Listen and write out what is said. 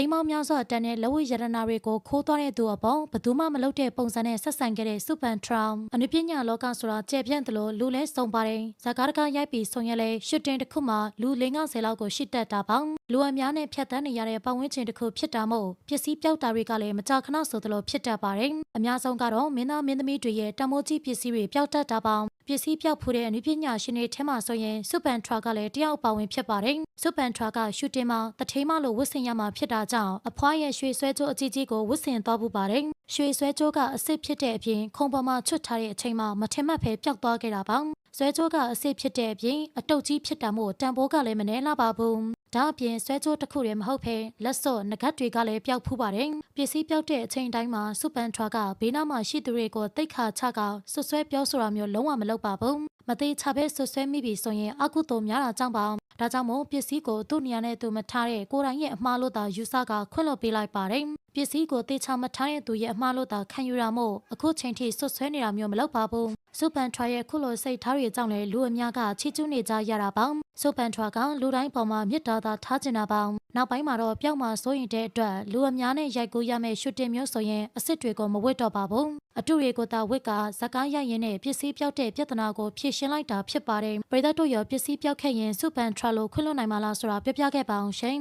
တိမ်မောင်းများစွာတန်တဲ့လက်ဝတ်ရတနာတွေကိုခိုးသွားတဲ့သူအပေါ်ဘယ်သူမှမလုပ်တဲ့ပုံစံနဲ့ဆက်ဆံခဲ့တဲ့စူပန်ထရောင်အနုပညာလောကဆိုတာကျေပြန့်တယ်လို့လူလဲစုံပါတယ်ဇာကားတကားရိုက်ပြီးဆုံရလဲရှုတင်တစ်ခုမှလူ50လောက်ကိုရှိတတ်တာပေါ့လူအများနဲ့ဖြတ်တန်းနေရတဲ့ပတ်ဝန်းကျင်တစ်ခုဖြစ်တာမို့ပစ္စည်းပြောက်တာတွေကလည်းမကြာခဏဆိုသလိုဖြစ်တတ်ပါတယ်အများဆုံးကတော့မင်းသားမင်းသမီးတွေရဲ့တမိုးကြီးပစ္စည်းတွေပျောက်တတ်တာပေါ့ပစ္စည်းပြောက်ဖူးတဲ့အနုပညာရှင်တွေထဲမှာဆိုရင်စူပန်ထရာကလည်းတယောက်ပါဝင်ဖြစ်ပါတယ်စူပန်ထရာကရှူတင်မှာတထေးမလို့ဝတ်ဆင်ရမှာဖြစ်တာကြောင့်အဖွားရဲ့ရွှေဆွဲကြိုးအကြီးကြီးကိုဝတ်ဆင်သွားပူပါတယ်ရွှေဆွဲကြိုးကအစ်စ်ဖြစ်တဲ့အပြင်ခုံပေါ်မှာချွတ်ထားတဲ့အချိန်မှာမထင်မှတ်ဖဲပျောက်သွားခဲ့တာပါဆွဲကြိုးကအစ်စ်ဖြစ်တဲ့အပြင်အတုပ်ကြီးဖြစ်တာမို့တန်ဖိုးကလည်းမနှဲလာပါဘူးဒါအပြင်ဆွဲကြိုးတစ်ခုတည်းမဟုတ်ဘဲလက်စော့ငကတ်တွေကလည်းပျောက်ဖူးပါတယ်ပစ္စည်းပျောက်တဲ့အချိန်တိုင်းမှာစူပန်ထရာကဘေးနားမှာရှိသူတွေကိုတိတ်ခါချကဆွဆွဲပြောဆိုတာမျိုးလုံးဝမလုပ်ပါဘူးမသေးချပဲဆွဆွဲမိပြီဆိုရင်အကုသို့များတာကြောင့်ပါဒါကြောင့်မို့ပစ္စည်းကိုသူ့နေရာနဲ့သူမထားတဲ့ကိုယ်တိုင်ရဲ့အမှားလို့သာယူဆကခွင့်လွှတ်ပေးလိုက်ပါတယ်ပစ္စည်းကိုတေချာမထားတဲ့သူရဲ့အမှားလို့သာခံယူတာမို့အခုချိန်ထိဆွဆွဲနေတာမျိုးမလုပ်ပါဘူးစူပန်ထရာရဲ့ခုလိုစိတ်ထားတွေကြောင့်လည်းလူအများကချီးကျူးနေကြရတာပါစူပန်ထရာကလူတိုင်းပေါ်မှာမေတ္တာသာထားကျင်တာပါနောက်ပိုင်းမှာတော့ပျောက်မှာစိုးရင်တဲ့အတွက်လူအများနဲ့ရိုက်ကူးရမယ့်ရှူတင်မျိုးဆိုရင်အစ်စ်တွေကိုမဝတ်တော့ပါဘူးအတူတွေကိုသာဝတ်ကဇကားရိုက်ရင်းနဲ့ပစ္စည်းပျောက်တဲ့ပြဿနာကိုဖြေရှင်းလိုက်တာဖြစ်ပါတယ်ပရိသတ်တို့ရောပစ္စည်းပျောက်ခဲ့ရင်စူပန်ထရာလိုခွင့်လွှတ်နိုင်မှာလားဆိုတာပြောပြခဲ့ပါအောင်ရှင်